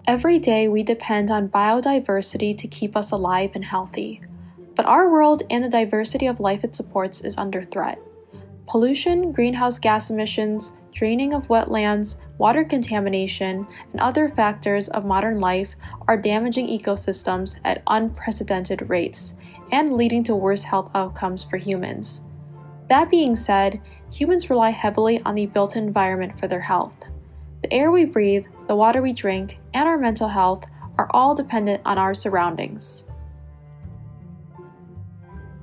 Every day we depend on biodiversity to keep us alive and healthy. But our world and the diversity of life it supports is under threat. Pollution, greenhouse gas emissions, draining of wetlands, water contamination, and other factors of modern life are damaging ecosystems at unprecedented rates and leading to worse health outcomes for humans. That being said, humans rely heavily on the built environment for their health. The air we breathe, the water we drink, and our mental health are all dependent on our surroundings.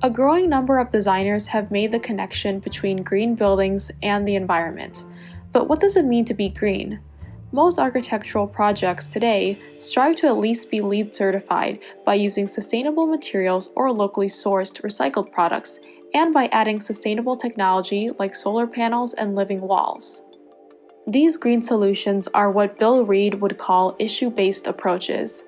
A growing number of designers have made the connection between green buildings and the environment. But what does it mean to be green? Most architectural projects today strive to at least be LEED certified by using sustainable materials or locally sourced recycled products, and by adding sustainable technology like solar panels and living walls. These green solutions are what Bill Reed would call issue-based approaches.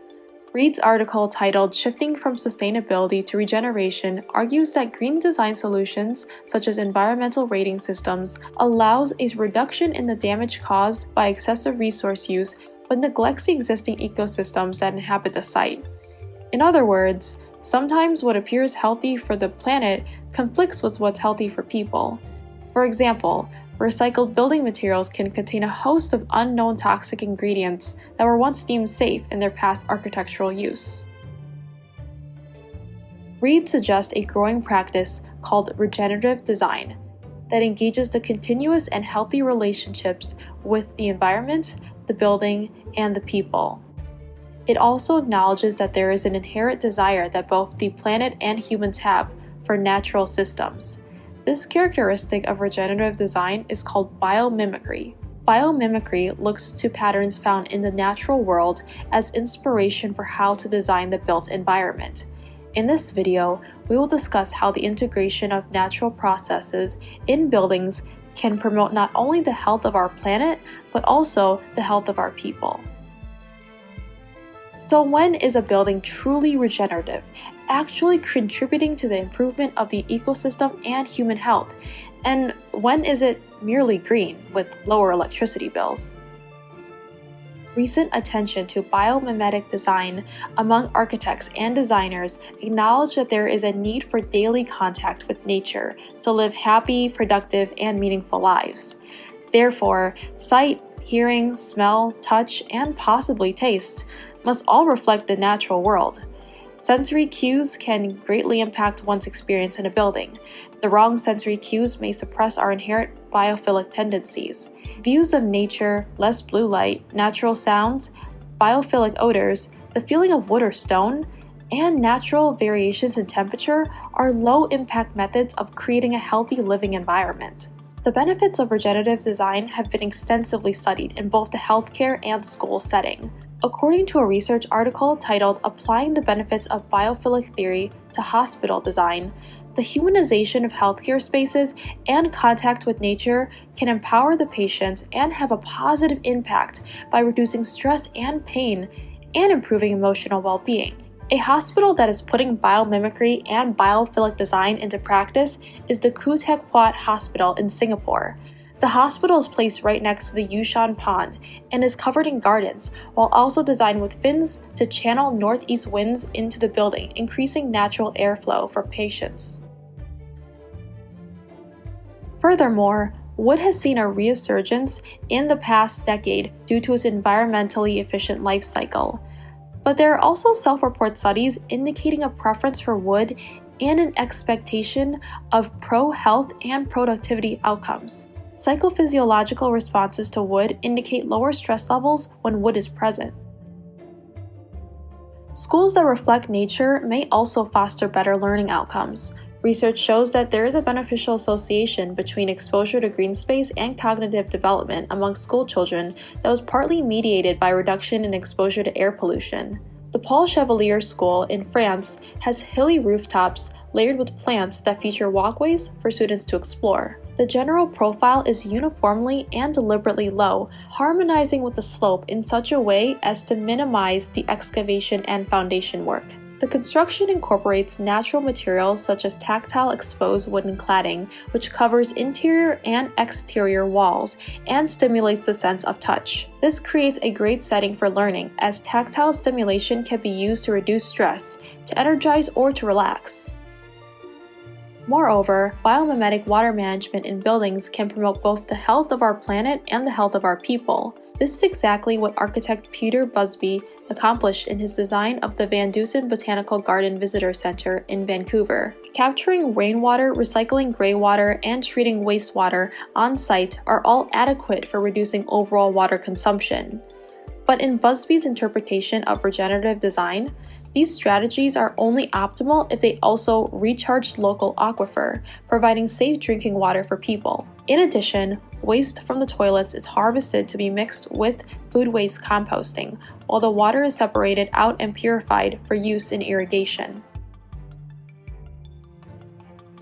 Reed's article titled "Shifting from Sustainability to Regeneration" argues that green design solutions, such as environmental rating systems, allows a reduction in the damage caused by excessive resource use but neglects the existing ecosystems that inhabit the site. In other words, sometimes what appears healthy for the planet conflicts with what's healthy for people. For example, recycled building materials can contain a host of unknown toxic ingredients that were once deemed safe in their past architectural use. Reed suggests a growing practice called regenerative design that engages the continuous and healthy relationships with the environment, the building, and the people. It also acknowledges that there is an inherent desire that both the planet and humans have for natural systems. This characteristic of regenerative design is called biomimicry. Biomimicry looks to patterns found in the natural world as inspiration for how to design the built environment. In this video, we will discuss how the integration of natural processes in buildings can promote not only the health of our planet, but also the health of our people. So when is a building truly regenerative, actually contributing to the improvement of the ecosystem and human health? And when is it merely green with lower electricity bills? Recent attention to biomimetic design among architects and designers acknowledge that there is a need for daily contact with nature to live happy, productive, and meaningful lives. Therefore, sight, hearing, smell, touch, and possibly taste must all reflect the natural world. Sensory cues can greatly impact one's experience in a building. The wrong sensory cues may suppress our inherent biophilic tendencies. Views of nature, less blue light, natural sounds, biophilic odors, the feeling of wood or stone, and natural variations in temperature are low-impact methods of creating a healthy living environment. The benefits of regenerative design have been extensively studied in both the healthcare and school setting. According to a research article titled "Applying the Benefits of Biophilic Theory to Hospital Design," the humanization of healthcare spaces and contact with nature can empower the patient and have a positive impact by reducing stress and pain and improving emotional well-being. A hospital that is putting biomimicry and biophilic design into practice is the Khoo Teck Puat Hospital in Singapore. The hospital is placed right next to the Yushan Pond and is covered in gardens, while also designed with fins to channel northeast winds into the building, increasing natural airflow for patients. Furthermore, wood has seen a resurgence in the past decade due to its environmentally efficient life cycle. But there are also self-report studies indicating a preference for wood and an expectation of pro-health and productivity outcomes. Psychophysiological responses to wood indicate lower stress levels when wood is present. Schools that reflect nature may also foster better learning outcomes. Research shows that there is a beneficial association between exposure to green space and cognitive development among school children that was partly mediated by reduction in exposure to air pollution. The Paul Chevalier School in France has hilly rooftops layered with plants that feature walkways for students to explore. The general profile is uniformly and deliberately low, harmonizing with the slope in such a way as to minimize the excavation and foundation work. The construction incorporates natural materials such as tactile exposed wooden cladding, which covers interior and exterior walls and stimulates the sense of touch. This creates a great setting for learning, as tactile stimulation can be used to reduce stress, to energize, or to relax. Moreover, biomimetic water management in buildings can promote both the health of our planet and the health of our people. This is exactly what architect Peter Busby accomplished in his design of the Van Dusen Botanical Garden Visitor Center in Vancouver. Capturing rainwater, recycling greywater, and treating wastewater on site are all adequate for reducing overall water consumption. But in Busby's interpretation of regenerative design, these strategies are only optimal if they also recharge local aquifer, providing safe drinking water for people. In addition, waste from the toilets is harvested to be mixed with food waste composting, while the water is separated out and purified for use in irrigation.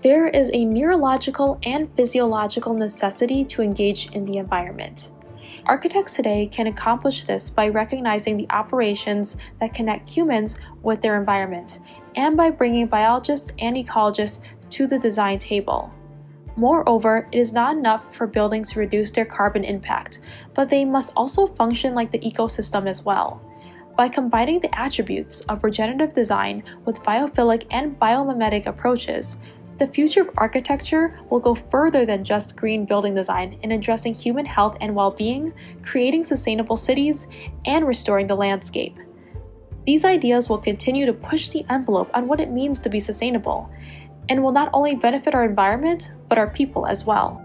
There is a neurological and physiological necessity to engage in the environment. Architects today can accomplish this by recognizing the operations that connect humans with their environment, and by bringing biologists and ecologists to the design table. Moreover, it is not enough for buildings to reduce their carbon impact, but they must also function like the ecosystem as well. By combining the attributes of regenerative design with biophilic and biomimetic approaches, the future of architecture will go further than just green building design in addressing human health and well-being, creating sustainable cities, and restoring the landscape. These ideas will continue to push the envelope on what it means to be sustainable, and will not only benefit our environment, but our people as well.